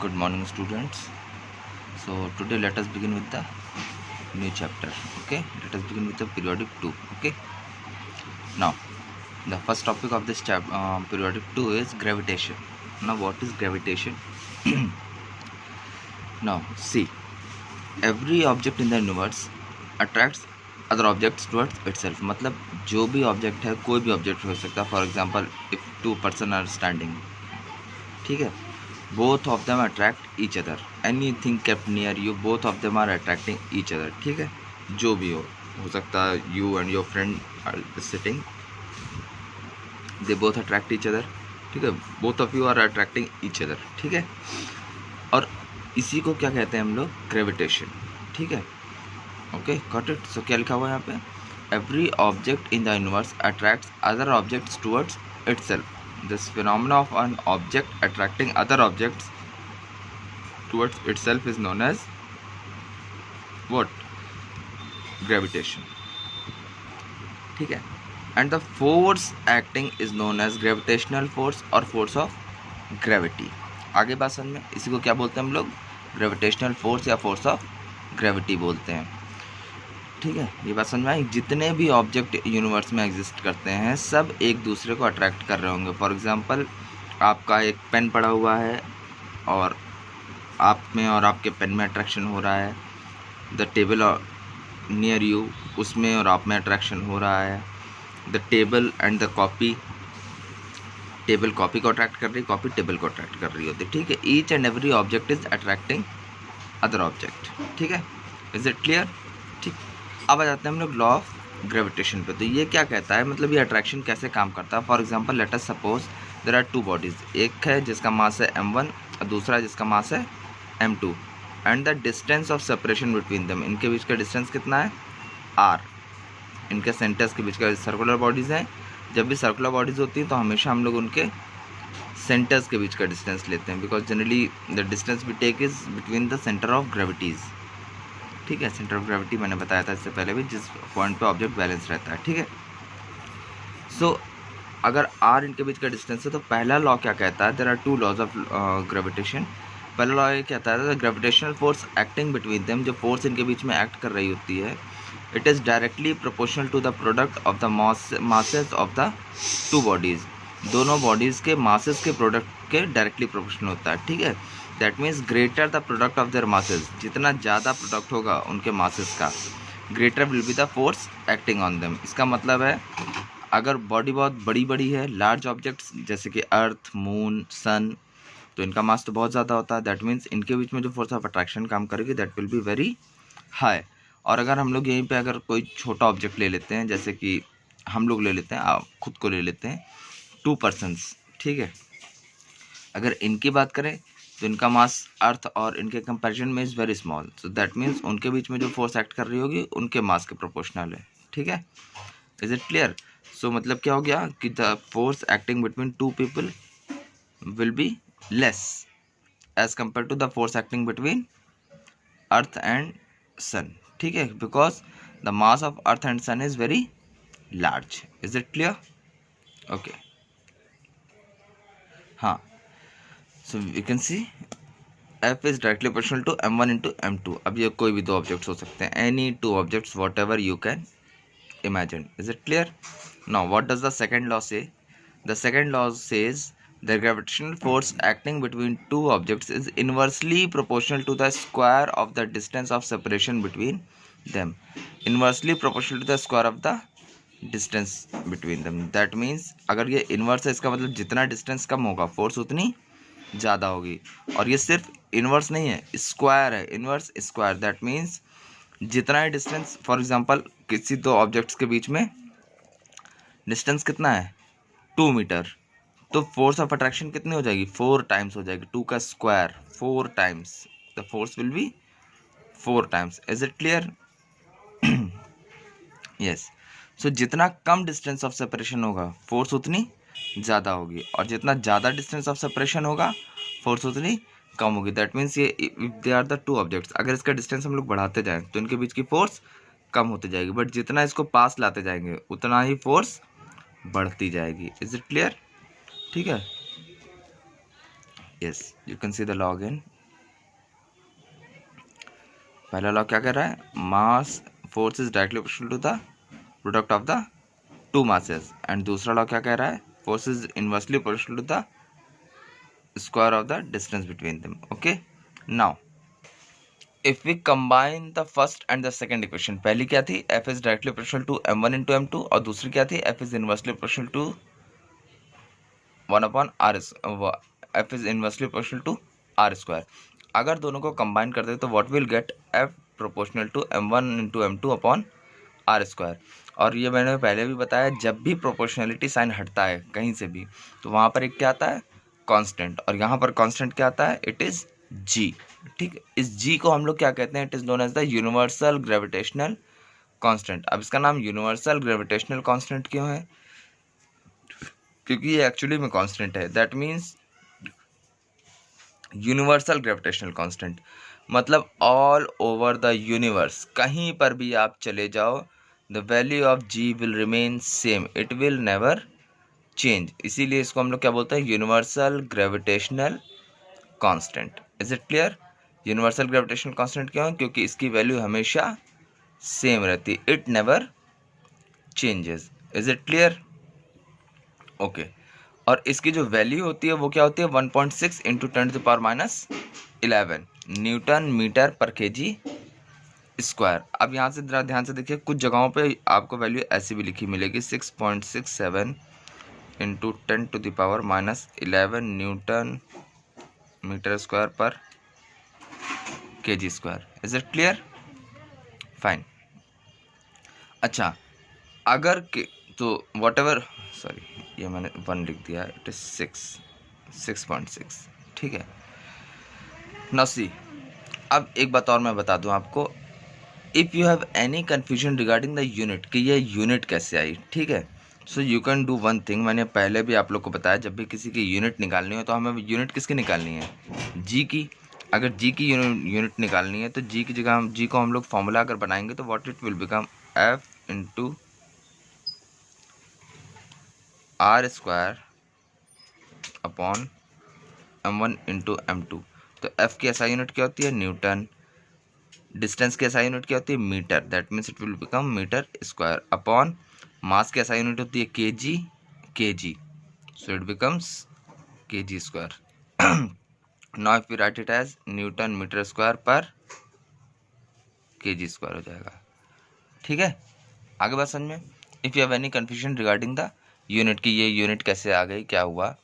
Good morning, students. So today let us begin with the new chapter. Okay, let us begin with the periodic 2. Okay, now the first topic of this periodic 2 is gravitation. Now, what is gravitation? Now, see, every object in the universe attracts other objects towards itself. मतलब जो भी object है, कोई भी object हो सकता है. For example, if two person are standing, ठीक है, both of them attract each other. Anything kept near you, both of them are attracting each other. ठीक है, जो भी हो सकता है. you and your friend are sitting, they both attract each other. ठीक है, both of you are attracting each other. ठीक है, और इसी को क्या कहते हैं हम लोग? ग्रेविटेशन. ठीक है, ओके, गॉट इट. सो क्या लिखा हुआ है यहाँ पे? Every object in the universe attracts other objects towards itself. This phenomena of an object attracting other objects towards itself is known as what? Gravitation. ठीक है, and the force acting is known as gravitational force or force of gravity. आगे बात समझ में, इसी को क्या बोलते हैं हम लोग? ग्रेविटेशनल फोर्स या फोर्स ऑफ ग्रेविटी बोलते हैं. ठीक है, ये बात समझ में आई. जितने भी ऑब्जेक्ट यूनिवर्स में एग्जिस्ट करते हैं, सब एक दूसरे को अट्रैक्ट कर रहे होंगे. फॉर एग्जांपल, आपका एक पेन पड़ा हुआ है और आप में और आपके पेन में अट्रैक्शन हो रहा है. द टेबल नियर यू, उसमें और आप में अट्रैक्शन हो रहा है. The table and the copy, table copy को अट्रैक्ट कर रही है, कॉपी टेबल को अट्रैक्ट कर रही होती है. ठीक है, each and every object is attracting other object. ठीक है, इज इट क्लियर? ठीक, अब आ जाते हैं हम लोग लॉ ऑफ ग्रेविटेशन पे. तो ये क्या कहता है, मतलब ये अट्रैक्शन कैसे काम करता है? For example, let us suppose there are two bodies. एक है जिसका मास है m1 और दूसरा जिसका मास है m2, and the distance of separation between them, इनके बीच का डिस्टेंस कितना है? r. इनके सेंटर्स के बीच का, सर्कुलर बॉडीज़ हैं. जब भी सर्कुलर बॉडीज़ होती हैं तो हमेशा हम लोग उनके सेंटर्स के बीच का डिस्टेंस लेते हैं, because generally the distance we take is between the centre of gravities. ठीक है, सेंटर ऑफ ग्रेविटी मैंने बताया था इससे पहले भी, जिस पॉइंट पे ऑब्जेक्ट बैलेंस रहता है. ठीक है, सो अगर आर इनके बीच का डिस्टेंस है तो पहला लॉ क्या कहता है? There are two laws of gravitation. पहला लॉ ये कहता है, gravitational force acting between them, जो फोर्स इनके बीच में एक्ट कर रही होती है, it is directly proportional to the product of the masses of the two bodies. दोनों बॉडीज़ के मासेस के प्रोडक्ट के डायरेक्टली प्रोपोर्शनल होता है. ठीक है, that means greater the product of their masses, जितना ज़्यादा प्रोडक्ट होगा उनके मासेस का, greater will be the force acting on them. इसका मतलब है, अगर बॉडी बहुत बड़ी बड़ी है, लार्ज ऑब्जेक्ट्स जैसे कि अर्थ, मून, सन, तो इनका मास तो बहुत ज़्यादा होता है. दैट मीन्स इनके बीच में जो फोर्स ऑफ अट्रैक्शन काम करेगी, that will be very high. और अगर हम लोग यहीं पे अगर कोई छोटा ऑब्जेक्ट ले लेते हैं, जैसे कि हम लोग ले लेते हैं, आप खुद को ले लेते हैं, टू पर्सन्स. ठीक है, अगर इनकी बात करें तो इनका मास अर्थ और इनके कंपैरिजन में is very small. So that means उनके बीच में जो फोर्स एक्ट कर रही होगी उनके मास के प्रोपोर्शनल है. ठीक है, इज इट क्लियर? सो मतलब क्या हो गया कि the force acting between two people will be less as compare to the force acting between earth and sun. ठीक है, because the mass of earth and sun is very large. Is it clear? Okay, हाँ. So you can see F is directly proportional to m1 into m2. अब ये कोई भी दो objects हो सकते हैं, any two objects, whatever you can imagine. Is it clear? Now what does the second law say? The second law says the gravitational force acting between two objects is inversely proportional to the square of the distance of separation between them. Inversely proportional to the square of the distance between them. That means अगर ये inverse है, इसका मतलब जितना distance कम होगा force उतनी ज़्यादा होगी. और ये सिर्फ इनवर्स नहीं है, स्क्वायर है, इनवर्स स्क्वायर. दैट मीन्स जितना ही डिस्टेंस, फॉर एग्जांपल किसी दो ऑब्जेक्ट्स के बीच में डिस्टेंस कितना है? 2 मीटर. तो फोर्स ऑफ अट्रैक्शन कितनी हो जाएगी? 4 टाइम्स हो जाएगी. 2 का square 4 times, the force will be 4 times. Is it clear? Yes. So जितना कम डिस्टेंस ऑफ सेपरेशन होगा फोर्स उतनी ज़्यादा होगी, और जितना ज़्यादा डिस्टेंस ऑफ सेपरेशन होगा फोर्स उतनी कम होगी. दैट मीन्स ये if they are the two objects, अगर इसका डिस्टेंस हम लोग बढ़ाते जाएं तो इनके बीच की फोर्स कम होती जाएगी, बट जितना इसको पास लाते जाएंगे उतना ही फोर्स बढ़ती जाएगी. Is it clear? ठीक है, yes, you can see the law again. पहला लॉ क्या कह रहा है, mass force is directly proportional to the product of the two masses, and दूसरा लॉ क्या कह रहा है, force is inversely proportional to the square of the distance between them. Okay, now if we combine the first and the second equation, पहली क्या थी, F is directly proportional to m1 into m2, और दूसरी क्या थी, F is inversely proportional to 1 upon R, F is inversely proportional to R square. अगर दोनों को कंबाइन कर दे तो what will get, F proportional to m1 into m2 upon R square. और ये मैंने पहले भी बताया, जब भी प्रोपोर्शनलिटी साइन हटता है कहीं से भी तो वहाँ पर एक क्या आता है, कांस्टेंट, और यहाँ पर कांस्टेंट क्या आता है, इट इज़ जी। ठीक, इस जी को हम लोग क्या कहते हैं, it is known as the universal gravitational constant. अब इसका नाम यूनिवर्सल ग्रेविटेशनल कांस्टेंट क्यों है, क्योंकि ये एक्चुअली में कांस्टेंट है। That means universal gravitational constant मतलब ऑल ओवर द यूनिवर्स, कहीं पर भी आप चले जाओ, the value of G will remain same, it will never change. इसीलिए इसको हम लोग क्या बोलते हैं, universal gravitational constant. Is it clear? Universal gravitational constant क्यों? क्योंकि इसकी वैल्यू हमेशा सेम रहती, it never changes. Is it clear? Okay, और इसकी जो वैल्यू होती है वो क्या होती है, 1.6 इंटू 10⁻11 न्यूटन मीटर पर केजी स्क्वायर। अब यहाँ से जरा ध्यान से देखिए, कुछ जगहों पे आपको वैल्यू ऐसी भी लिखी मिलेगी, 6.67 into 10⁻11 Newton metre square per KG square. Is it clear? Fine. अच्छा, अगर के तो वॉट एवर, सॉरी ये मैंने 1 लिख दिया, इट इज 6.6, ठीक है। नाउ सी, अब एक बात और मैं बता दूं आपको, if you have any confusion regarding the unit कि ये यूनिट कैसे आई, ठीक है, सो you can do one thing. मैंने पहले भी आप लोग को बताया, जब भी किसी की यूनिट निकालनी हो तो हमें यूनिट किसकी निकालनी है, जी की। अगर जी की यूनिट निकालनी है तो जी की जगह हम जी को हम लोग फॉर्मूला अगर बनाएंगे तो what it will become, F into R square upon m1 into m2। तो f की एसआई यूनिट क्या होती है, न्यूटन। डिस्टेंस की एसआई यूनिट क्या होती है, metre. That means it will become metre square upon mass की एसआई यूनिट होती है KG, so it becomes KG square. Now if you write it as newton metre square per KG square हो जाएगा। ठीक है, आगे बात समझ में। If you have any confusion regarding the unit की ये यूनिट कैसे आ गई, क्या हुआ,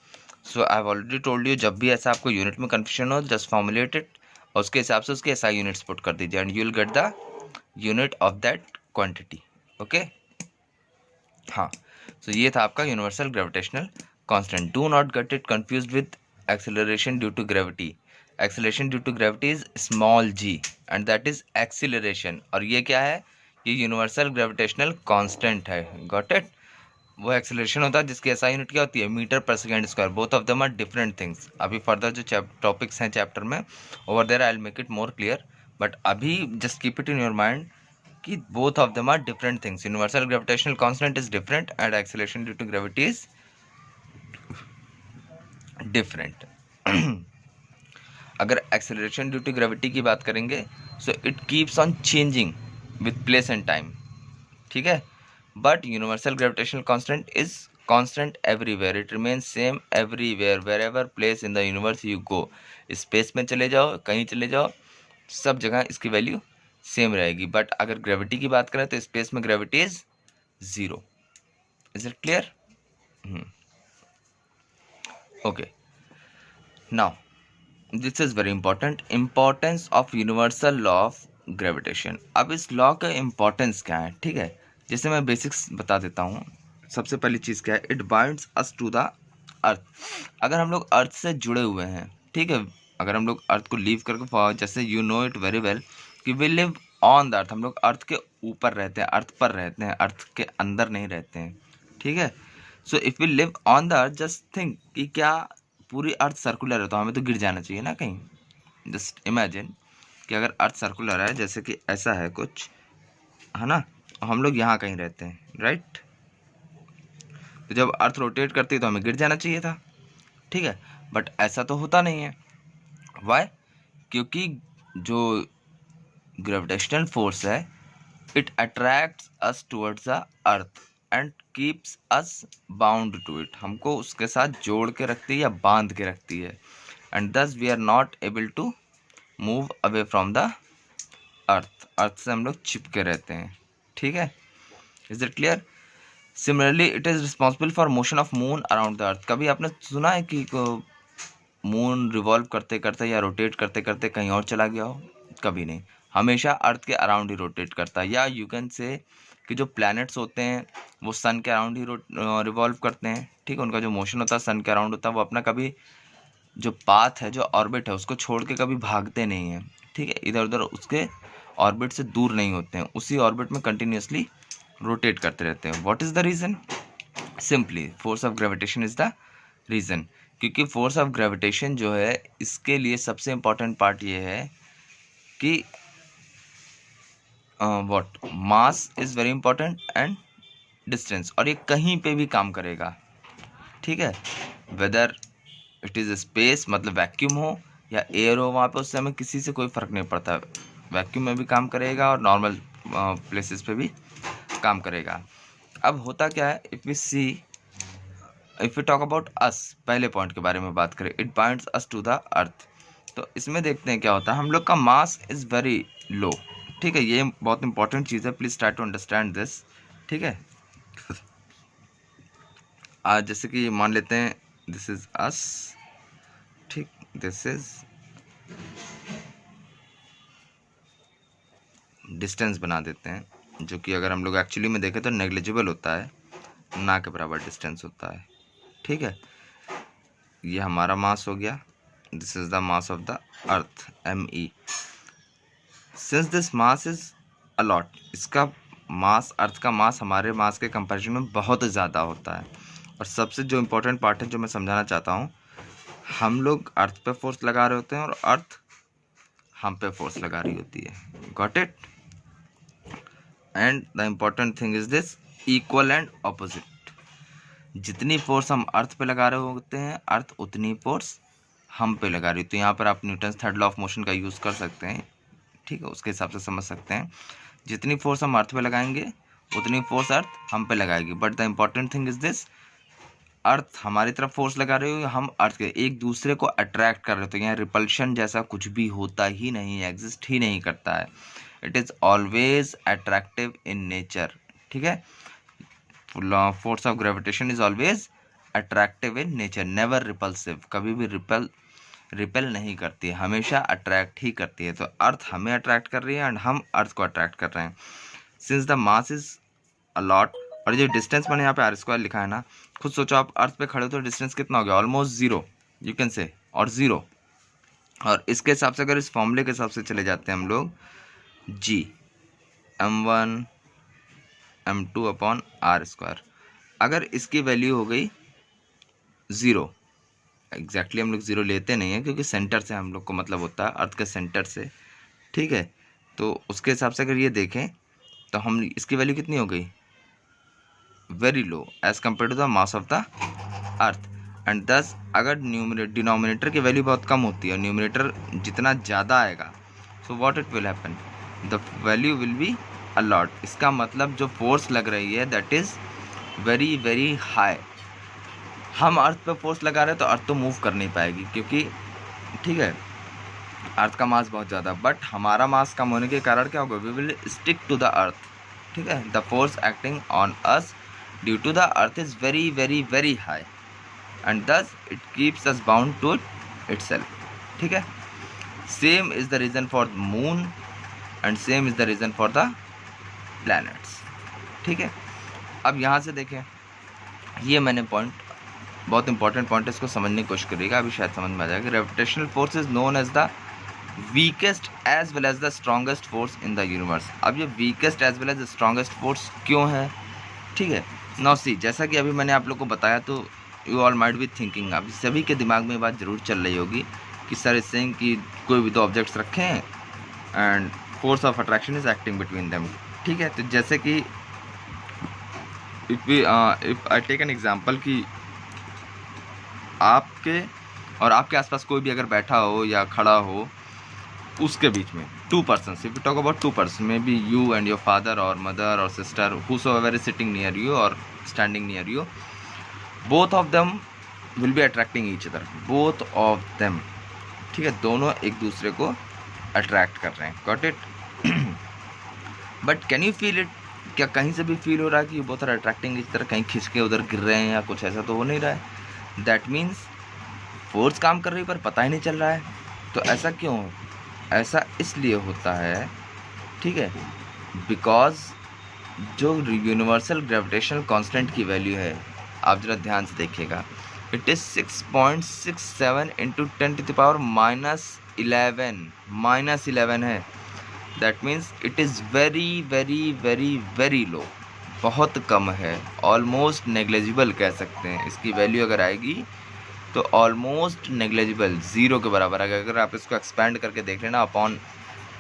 so I have already told you, जब भी ऐसा आपको यूनिट में कन्फ्यूजन हो जस्ट फॉर्मुलेट इट और उसके हिसाब से उसके एसआई यूनिट्स पुट कर दीजिए and you will get the unit of that quantity. Okay, हाँ, सो ये था आपका universal gravitational constant. Do not get it confused with acceleration due to gravity. Acceleration due to gravity is small G and that is acceleration, और ये क्या है, ये universal gravitational constant है। Got it? वो एक्सेलरेशन होता है जिसकी एसआई यूनिट क्या होती है, मीटर पर second square. Both of them are different things. अभी फर्दर जो टॉपिक्स हैं चैप्टर में, over there I will make it more clear, but अभी just keep it in your mind कि both of them are different things. Universal gravitational constant is different and acceleration due to gravity is different. अगर acceleration due to gravity की बात करेंगे, so it keeps on changing with place and time. ठीक है, but universal gravitational constant is constant everywhere. It remains same everywhere, wherever place in the universe you go. Space में चले जाओ, कहीं चले जाओ, सब जगह इसकी वैल्यू सेम रहेगी। बट अगर ग्रेविटी की बात करें तो स्पेस में gravity is 0। Is it clear? Okay, now this is very important, importance of universal law of gravitation. अब इस लॉ का इंपॉर्टेंस क्या है, ठीक है, जैसे मैं बेसिक्स बता देता हूँ। सबसे पहली चीज़ क्या है, it binds us to the earth. अगर हम लोग अर्थ से जुड़े हुए हैं, ठीक है, अगर हम लोग अर्थ को लीव करके, जैसे you know it very well कि we live on the earth, हम लोग अर्थ के ऊपर रहते हैं, अर्थ पर रहते हैं, अर्थ के अंदर नहीं रहते हैं। ठीक है, so if we live on the earth, just think कि क्या पूरी अर्थ सर्कुलर है तो हमें तो गिर जाना चाहिए ना कहीं। जस्ट इमेजिन कि अगर अर्थ सर्कुलर है, जैसे कि ऐसा है कुछ, है ना, हम लोग यहाँ कहीं रहते हैं, राइट, तो जब अर्थ रोटेट करती है तो हमें गिर जाना चाहिए था। ठीक है, बट ऐसा तो होता नहीं है। वाई? क्योंकि जो ग्रेविटेशनल फोर्स है it attracts us towards the earth and keeps us bound to it, हमको उसके साथ जोड़ के रखती है या बांध के रखती है, and thus we are not able to move away from the earth, earth से हम लोग चिपके रहते हैं। ठीक है, is it clear? Similarly it is responsible for motion of moon around the earth. कभी आपने सुना है कि मून रिवॉल्व करते करते या रोटेट करते करते कहीं और चला गया हो? कभी नहीं, हमेशा अर्थ के अराउंड ही रोटेट करता है। या यू कैन से कि जो प्लैनेट्स होते हैं वो सन के अराउंड ही रिवॉल्व करते हैं। ठीक है, उनका जो मोशन होता है सन के अराउंड होता है, वो अपना कभी जो पाथ है, जो ऑर्बिट है, उसको छोड़ के कभी भागते नहीं हैं। ठीक है, इधर उधर उसके ऑर्बिट से दूर नहीं होते हैं, उसी ऑर्बिट में कंटिन्यूसली रोटेट करते रहते हैं। What is the reason? Simply force of gravitation is the reason. क्योंकि फोर्स ऑफ ग्रेविटेशन जो है इसके लिए सबसे इम्पॉर्टेंट पार्ट ये है कि what mass is very important and distance, और ये कहीं पे भी काम करेगा। ठीक है, वेदर इट इज़ स्पेस मतलब वैक्यूम हो या एयर हो, वहाँ पे उससे हमें किसी से कोई फ़र्क नहीं पड़ता। वैक्यूम में भी काम करेगा और नॉर्मल प्लेसेस पे भी काम करेगा। अब होता क्या है, if you talk about us, पहले पॉइंट के बारे में बात करें, it binds us to the earth. तो इसमें देखते हैं क्या होता है, हम लोग का मास इज़ वेरी लो। ठीक है, ये बहुत इंपॉर्टेंट चीज़ है, please try to understand this. ठीक है, आज जैसे कि मान लेते हैं दिस इज़ अस, ठीक, दिस इज़ डिस्टेंस बना देते हैं, जो कि अगर हम लोग एक्चुअली में देखें तो नेग्लिजिबल होता है, ना के बराबर डिस्टेंस होता है। ठीक है, ये हमारा मास हो गया, this is the mass of the earth ME। Since this mass is a lot, इसका मास, अर्थ का मास हमारे मास के कंपैरिजन में बहुत ज़्यादा होता है। और सबसे जो इम्पोर्टेंट पार्ट है जो मैं समझाना चाहता हूँ, हम लोग अर्थ पे फोर्स लगा रहे होते हैं और अर्थ हम पे फोर्स लगा रही होती है। Got it? And the important thing is this, equal and opposite. जितनी फोर्स हम अर्थ पे लगा रहे होते हैं, अर्थ उतनी फोर्स हम पे लगा रही होती है। यहाँ पर आप Newton's third law of motion का यूज़ कर सकते हैं। ठीक है, उसके हिसाब से समझ सकते हैं, जितनी फोर्स हम अर्थ पे लगाएंगे उतनी फोर्स अर्थ हम पे लगाएगी। But the important thing is this, earth हमारी तरफ फोर्स लगा रही हो, हम अर्थ के एक दूसरे को अट्रैक्ट कर रहे होते हैं। यहाँ रिपल्शन जैसा कुछ भी होता ही नहीं, एग्जिस्ट ही नहीं करता है। It is always attractive in nature. ठीक है, force of gravitation is always attractive in nature, never repulsive, कभी भी रिपेल नहीं करती है, हमेशा अट्रैक्ट ही करती है। तो अर्थ हमें अट्रैक्ट कर रही है एंड हम अर्थ को अट्रैक्ट कर रहे हैं। Since the mass is a lot, और जो डिस्टेंस मैंने यहाँ पे r² लिखा है ना, खुद सोचो आप अर्थ पे खड़े हो तो डिस्टेंस कितना हो गया, almost zero you can say, और ज़ीरो। और इसके हिसाब से अगर इस फॉर्मूले के हिसाब से चले जाते हैं हम लोग, g m1 m2 upon r², अगर इसकी वैल्यू हो गई ज़ीरो, एग्जैक्टली हम लोग ज़ीरो लेते नहीं हैं क्योंकि सेंटर से हम लोग को मतलब होता है अर्थ के सेंटर से। ठीक है, तो उसके हिसाब से अगर ये देखें तो हम इसकी वैल्यू कितनी हो गई, very low as compare to the mass of the earth. And thus अगर डिनोमिनेटर की वैल्यू बहुत कम होती है, न्यूमिनेटर जितना ज़्यादा आएगा, so what it will happen, the value will be allot. इसका मतलब जो फोर्स लग रही है that is very very high. हम अर्थ पे फोर्स लगा रहे हैं तो अर्थ तो मूव कर नहीं पाएगी क्योंकि, ठीक है, अर्थ का मास बहुत ज़्यादा, बट हमारा मास कम होने के कारण क्या होगा, we will stick to the earth. ठीक है, the force acting on us due to the earth is very very very high and thus it keeps us bound to itself. ठीक है, same is the reason for moon and same is the reason for the planets. ठीक है, अब यहाँ से देखें, ये मैंने पॉइंट, बहुत इंपॉर्टेंट पॉइंट है, इसको समझने की कोशिश करिएगा, अभी शायद समझ में आ जाएगा। Gravitational force is known as the weakest as well as the strongest force in the universe. अब ये weakest as well as the strongest force क्यों है? ठीक है, नाउ सी, जैसा कि अभी मैंने आप लोग को बताया, तो you all might be thinking, अभी सभी के दिमाग में ये बात ज़रूर चल रही होगी कि सर इस सेइंग कि कोई भी दो ऑब्जेक्ट्स रखे हैं and force of attraction is acting between them. ठीक है, तो जैसे कि if I take an example कि आपके और आपके आसपास कोई भी अगर बैठा हो या खड़ा हो उसके बीच में, two person, if you talk about two person, may be you and your father और मदर और sister, whosoever is sitting near you or standing near you, both of them will be attracting each other, both of them, ठीक है, दोनों एक दूसरे को attract कर रहे हैं, got it. But can you feel it, क्या कहीं से भी फील हो रहा है कि बोथ आर अट्रैक्टिंग इस तरह, कहीं खिंच के उधर गिर रहे हैं या कुछ ऐसा तो हो नहीं रहा है। दैट मीन्स फोर्स काम कर रही है पर पता ही नहीं चल रहा है। तो ऐसा क्यों, ऐसा इसलिए होता है, ठीक है, बिकॉज जो यूनिवर्सल ग्रेविटेशनल कांस्टेंट की वैल्यू है, आप ज़रा ध्यान से देखिएगा, इट इज़ 6.67 इंटू 10⁻11 -11 है। That means it is very very very very low, बहुत कम है, ऑलमोस्ट नेग्लेजिबल कह सकते हैं। इसकी वैल्यू अगर आएगी तो ऑलमोस्ट नेग्लेजिबल, ज़ीरो के बराबर। अगर आप इसको एक्सपैंड करके देख लेना, अपॉन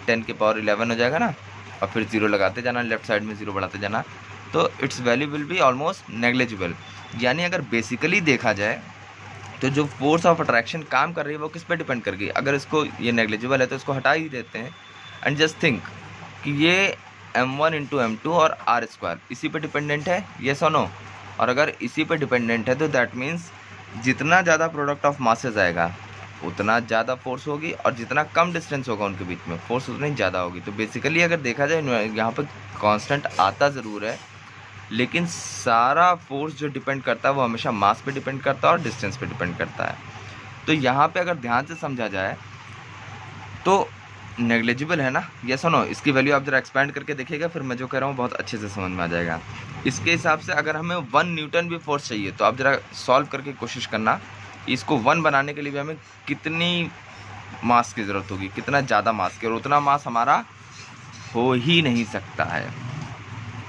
10⁻11 हो जाएगा ना, और फिर ज़ीरो लगाते जाना, लेफ्ट साइड में ज़ीरो बढ़ाते जाना, तो it's value will be almost negligible. यानी अगर बेसिकली देखा जाए तो जो फोर्स ऑफ अट्रैक्शन काम कर रही है वो किस पे डिपेंड कर गई। अगर इसको ये नेग्लेजिबल है तो इसको हटा ही देते हैं, एंड जस्ट थिंक कि ये m1 इंटू m2 और r² इसी पे डिपेंडेंट है, येस और नो। और अगर इसी पे डिपेंडेंट है तो दैट मीन्स जितना ज़्यादा प्रोडक्ट ऑफ मासेस आएगा उतना ज़्यादा फोर्स होगी, और जितना कम डिस्टेंस होगा उनके बीच में फोर्स उतनी ज़्यादा होगी। तो बेसिकली अगर देखा जाए यहाँ पर कांस्टेंट आता ज़रूर है, लेकिन सारा फोर्स जो डिपेंड करता है वो हमेशा मास पे डिपेंड करता है और डिस्टेंस पे डिपेंड करता है। तो यहाँ पे अगर ध्यान से समझा जाए तो नेग्लेजिबल है ना, यस और नो। इसकी वैल्यू आप जरा एक्सपैंड करके देखिएगा, फिर मैं जो कह रहा हूँ बहुत अच्छे से समझ में आ जाएगा। इसके हिसाब से अगर हमें 1 न्यूटन भी फोर्स चाहिए तो आप जरा सॉल्व करके कोशिश करना, इसको 1 बनाने के लिए भी हमें कितनी मास की ज़रूरत होगी, कितना ज़्यादा मास की, और उतना मास हमारा हो ही नहीं सकता है,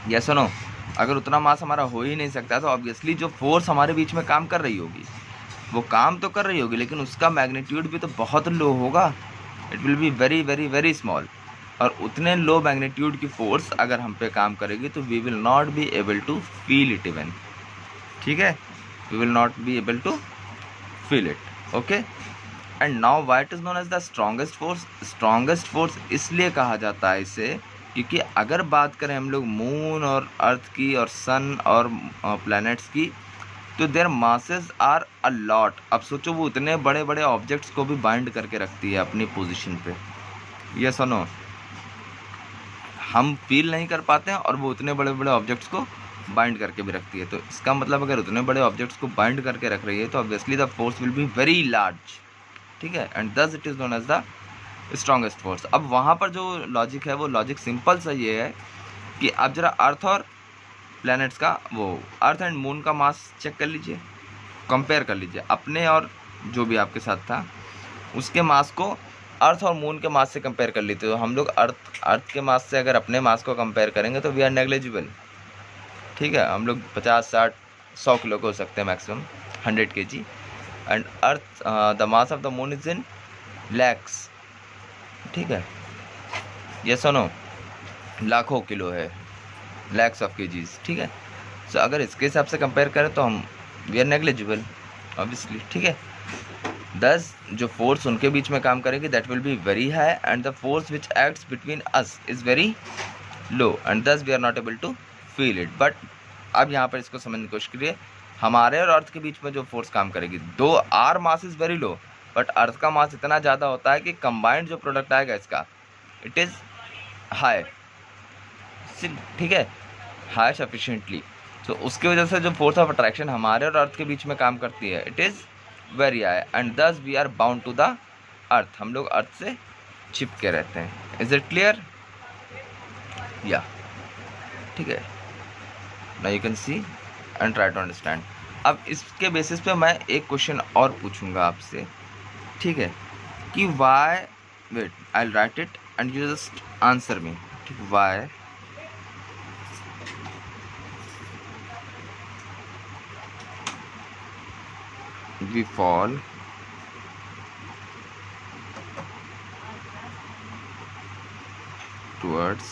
यस और नो। अगर उतना मास हमारा हो ही नहीं सकता तो ऑब्वियसली जो फोर्स हमारे बीच में काम कर रही होगी वो काम तो कर रही होगी, लेकिन उसका मैग्नीट्यूड भी तो बहुत लो होगा, it will be very very very small. और उतने लो मैग्नीट्यूड की फोर्स अगर हम पे काम करेगी तो we will not be able to feel it even, ठीक है, we will not be able to feel it, okay. And now why it is known as the strongest force. Strongest force इसलिए कहा जाता है इसे क्योंकि अगर बात करें हम लोग मून और अर्थ की और सन और प्लैनेट्स की, तो their masses are a lot. अब सोचो वो इतने बड़े बड़े ऑब्जेक्ट्स को भी बाइंड करके रखती है अपनी पोजीशन पे, यस और नो। हम फील नहीं कर पाते हैं और वो उतने बड़े बड़े ऑब्जेक्ट्स को बाइंड करके भी रखती है। तो इसका मतलब अगर उतने बड़े ऑब्जेक्ट्स को बाइंड करके रख रही है तो obviously the force will be very large, ठीक है, and thus it is known as the strongest force. अब वहाँ पर जो लॉजिक है वो लॉजिक सिंपल सा ये है कि आप जरा अर्थ और प्लैनेट्स का, वो अर्थ एंड मून का मास चेक कर लीजिए, कंपेयर कर लीजिए अपने और जो भी आपके साथ था उसके मास को अर्थ और मून के मास से कंपेयर कर लीजिए। तो हम लोग अर्थ के मास से अगर अपने मास को कंपेयर करेंगे तो वी आर नेग्लेजिबल, ठीक है। हम लोग 50, 60, 100 किलो के हो सकते हैं maximum 100 kg, and earth the mass of the moon is in lakhs, ठीक है, यस और नो, लाखों किलो है, लैक्स ऑफ केजीज, ठीक है। सो अगर इसके हिसाब से कंपेयर करें तो हम वी आर नेग्लेजिबल ऑब्वियसली, ठीक है। दस जो फोर्स उनके बीच में काम करेगी that will be very high, and the force which acts between us is very low, and thus we are not able to feel it. But अब यहाँ पर इसको समझने की कोशिश करिए, हमारे और अर्थ के बीच में जो फोर्स काम करेगी, though our mass is very low but earth का मास इतना ज़्यादा होता है कि कंबाइंड जो प्रोडक्ट आएगा इसका इट इज़ हाई, ठीक है, हाई सफिशिएंटली। तो उसकी वजह से जो फोर्स ऑफ अट्रैक्शन हमारे और अर्थ के बीच में काम करती है it is very high, and thus we are bound to the earth. हम लोग अर्थ से चिपके रहते हैं। Is it clear? या ठीक है, now you can see and try to understand. अब इसके बेसिस पे मैं एक क्वेश्चन और पूछूंगा आपसे, ठीक है, कि why, wait I will write it and you just answer me, ठीक, why we fall towards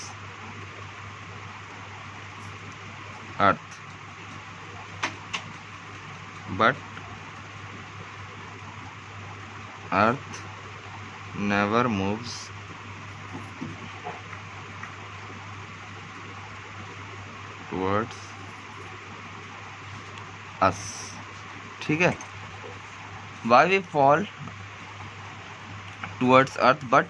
earth but earth never moves towards us. ठीक है, why we fall towards earth but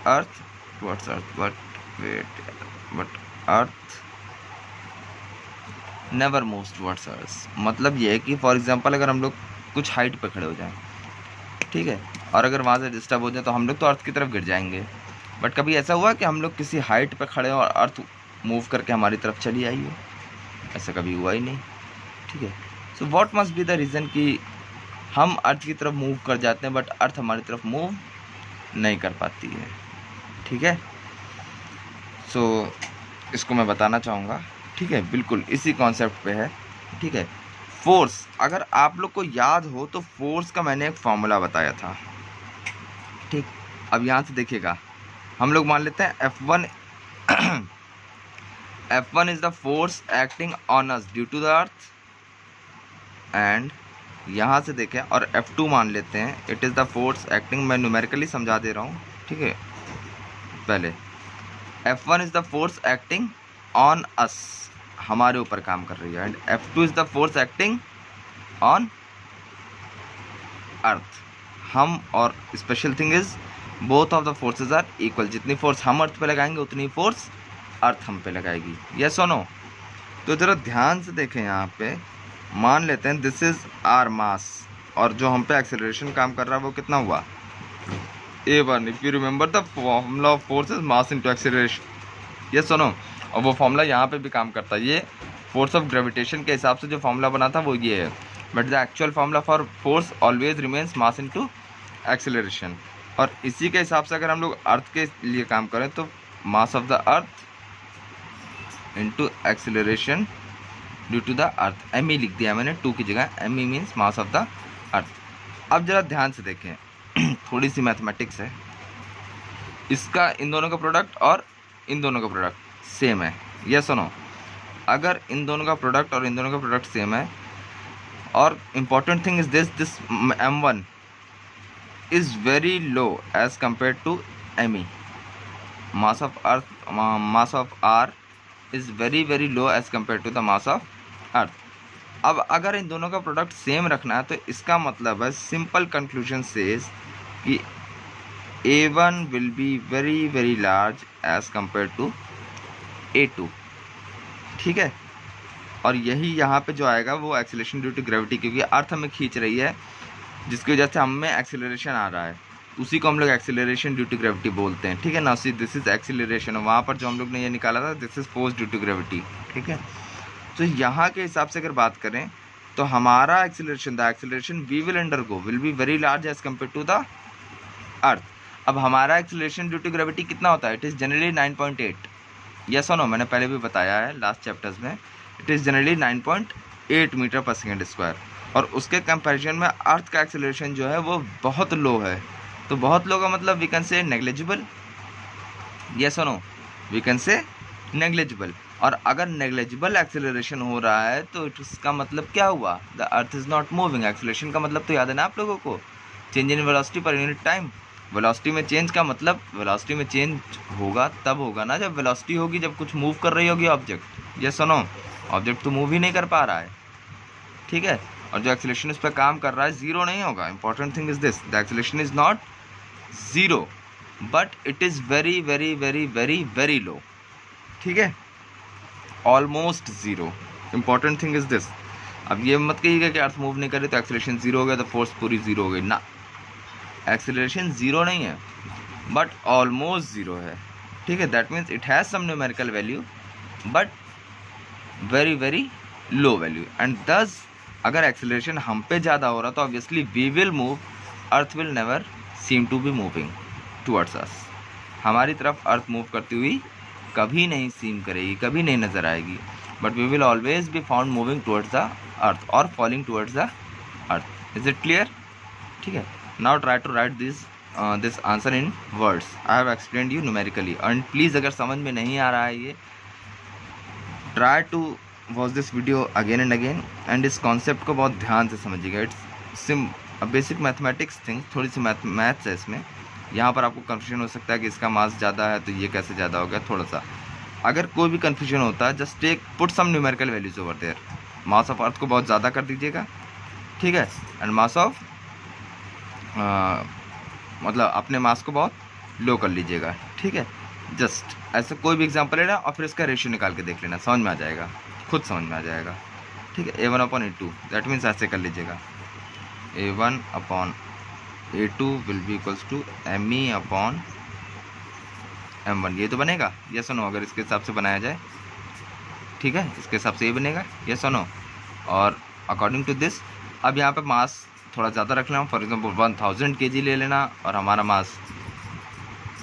earth towards earth but earth never moves towards earth. मतलब ये है कि for example अगर हम लोग कुछ हाइट पे खड़े हो जाएं, ठीक है, और अगर वहाँ से डिस्टर्ब हो जाए तो हम लोग तो अर्थ की तरफ गिर जाएंगे। बट कभी ऐसा हुआ कि हम लोग किसी हाइट पे खड़े हो और अर्थ मूव करके हमारी तरफ चली आई हो? ऐसा कभी हुआ ही नहीं। ठीक है, so what must be the reason कि हम अर्थ की तरफ मूव कर जाते हैं बट अर्थ हमारी तरफ मूव नहीं कर पाती है। ठीक है, सो इसको मैं बताना चाहूँगा। ठीक है, बिल्कुल इसी कॉन्सेप्ट पे है। ठीक है, फोर्स, अगर आप लोग को याद हो तो फोर्स का मैंने एक फॉर्मूला बताया था। ठीक, अब यहाँ से देखिएगा, हम लोग मान लेते हैं F1 F1 is the force acting on us due to the earth, and यहाँ से देखें और F2 मान लेते हैं, it is the force acting, मैं न्यूमेरिकली समझा दे रहा हूँ। ठीक है, पहले F1 is the force acting on us, हमारे ऊपर काम कर रही है, and F2 is the force acting on earth, हम, और special thing is both of the forces are equal, जितनी फोर्स हम अर्थ पे लगाएंगे उतनी फोर्स अर्थ हम पे लगाएगी। यस और नो? तो ज़रा ध्यान से देखें, यहाँ पे मान लेते हैं दिस इज आर मास, और जो हम पे एक्सेलरेशन काम कर रहा है वो कितना हुआ? A1। If you remember the formula of force is mass into acceleration. Yes और नो? और वो फॉर्मूला यहाँ पे भी काम करता है। ये फोर्स ऑफ ग्रेविटेशन के हिसाब से जो फॉर्मूला बना था वो ये है, but the actual formula for force always remains mass into acceleration. और इसी के हिसाब से अगर हम लोग अर्थ के लिए काम करें तो mass of the earth into acceleration due to the earth, M लिख दिया मैंने, 2 की जगह, M means mass of the earth. अब जरा ध्यान से देखें, थोड़ी सी मैथमेटिक्स है, इसका इन दोनों का प्रोडक्ट और इन दोनों का प्रोडक्ट सेम है। यस और नो? अगर इन दोनों का प्रोडक्ट और इन दोनों का प्रोडक्ट सेम है, और important thing is this M1 is very low as compare to ME, mass of earth, mass of R is very low as compare to the mass of earth. अब अगर इन दोनों का product same रखना है तो इसका मतलब है, सिंपल कंक्लूजन सेज कि A1 will be very large as compare to A2। ठीक है, और यही यहाँ पे जो आएगा वो एक्सेलरेशन ड्यू टू ग्रेविटी, क्योंकि अर्थ हमें खींच रही है जिसकी वजह से हमें एक्सेलरेशन आ रहा है, उसी को हम लोग एक्सेलरेशन ड्यू टू ग्रेविटी बोलते हैं। ठीक है ना? सी दिस इज एक्सेलरेशन, वहाँ पर जो हम लोग ने ये निकाला था this is force due to gravity. ठीक है, तो यहाँ के हिसाब से अगर बात करें तो हमारा acceleration, the acceleration we will undergo will be very large as compare to the earth. अब हमारा एक्सेलरेशन ड्यू टू ग्रेविटी कितना होता है? It is generally 9.8। यस और नो? मैंने पहले भी बताया है लास्ट चैप्टर्स में, इट इज़ जनरली 9.8 मीटर पर सेकेंड स्क्वायर, और उसके कंपैरिजन में अर्थ का एक्सेलरेशन जो है वो बहुत लो है। तो बहुत लो का मतलब we can say negligible. Yes और no? We can say negligible. और अगर नेग्लिजिबल एक्सेलरेशन हो रहा है तो इसका मतलब क्या हुआ? The earth is not moving. Acceleration का मतलब तो याद है ना आप लोगों को? Change in velocity per unit time. Velocity में चेंज का मतलब, वेलोसिटी में चेंज होगा तब होगा ना जब वेलोसिटी होगी, जब कुछ मूव कर रही होगी ऑब्जेक्ट। यस और नो? ऑब्जेक्ट तो मूव ही नहीं कर पा रहा है। ठीक है, और जो एक्सेलरेशन उस पर काम कर रहा है ज़ीरो नहीं होगा। Important thing is this, the acceleration is not zero but it is very लो। ठीक है, almost zero. Important thing is this. अब ये मत कहिएगा कि अर्थ मूव नहीं करे तो एक्सेलरेशन ज़ीरो हो गया तो फोर्स पूरी ज़ीरो हो गई ना, एक्सेलरेशन ज़ीरो नहीं है बट ऑलमोस्ट ज़ीरो है। ठीक है, that means it has some numerical value but very low value, and thus अगर एक्सेलरेशन हम पे ज़्यादा हो रहा तो obviously we will move, earth will never seem to be moving towards us. हमारी तरफ अर्थ मूव करती हुई कभी नहीं सीम करेगी, कभी नहीं नज़र आएगी, but we will always be found moving towards the earth और falling towards the earth. Is it clear? ठीक है, now try to write this answer in words. I have explained you numerically, and please अगर समझ में नहीं आ रहा है ये, try to watch this video again and again and इस कॉन्सेप्ट को बहुत ध्यान से समझिएगा। It's simple basic mathematics thing, थोड़ी सी मैथ्स है इसमें। यहाँ पर आपको कन्फ्यूजन हो सकता है कि इसका मास ज़्यादा है तो ये कैसे ज़्यादा हो गया, थोड़ा सा अगर कोई भी कन्फ्यूजन होता है just take put some numerical values over there. Mass of earth को बहुत ज़्यादा कर दीजिएगा, ठीक है, एंड मास ऑफ मतलब अपने मास को बहुत लो कर लीजिएगा, ठीक है। जस्ट ऐसे कोई भी एग्जांपल लेना और फिर इसका रेशियो निकाल के देख लेना, समझ में आ जाएगा, खुद समझ में आ जाएगा, ठीक है। A1/A2 दैट मीन्स ऐसे कर लीजिएगा, A1/A2 will be equals to ME/M1। ये तो बनेगा, ये सुनो, अगर इसके हिसाब से बनाया जाए, ठीक है, इसके हिसाब से ये बनेगा, ये सुनो। और अकॉर्डिंग टू दिस अब यहाँ पे मास थोड़ा ज़्यादा रख लेना, फॉर एग्जाम्पल 1000 kg ले लेना और हमारा मास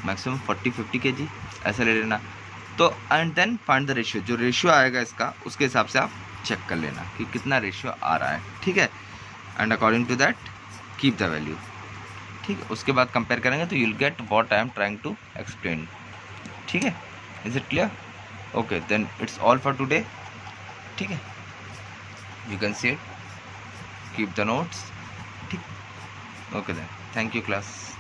मैक्सिमम 40-50 kg ऐसा ले लेना। तो and then find the ratio, जो रेशियो आएगा इसका उसके हिसाब से आप चेक कर लेना कि कितना रेशियो आ रहा है, ठीक है, and according to that keep the value, ठीक है। उसके बाद कंपेयर करेंगे तो you'll get what I am trying to explain, ठीक है। Is it clear? Okay then it's all for today, ठीक है। You can see it, keep the notes, ठीक। Okay then, thank you class.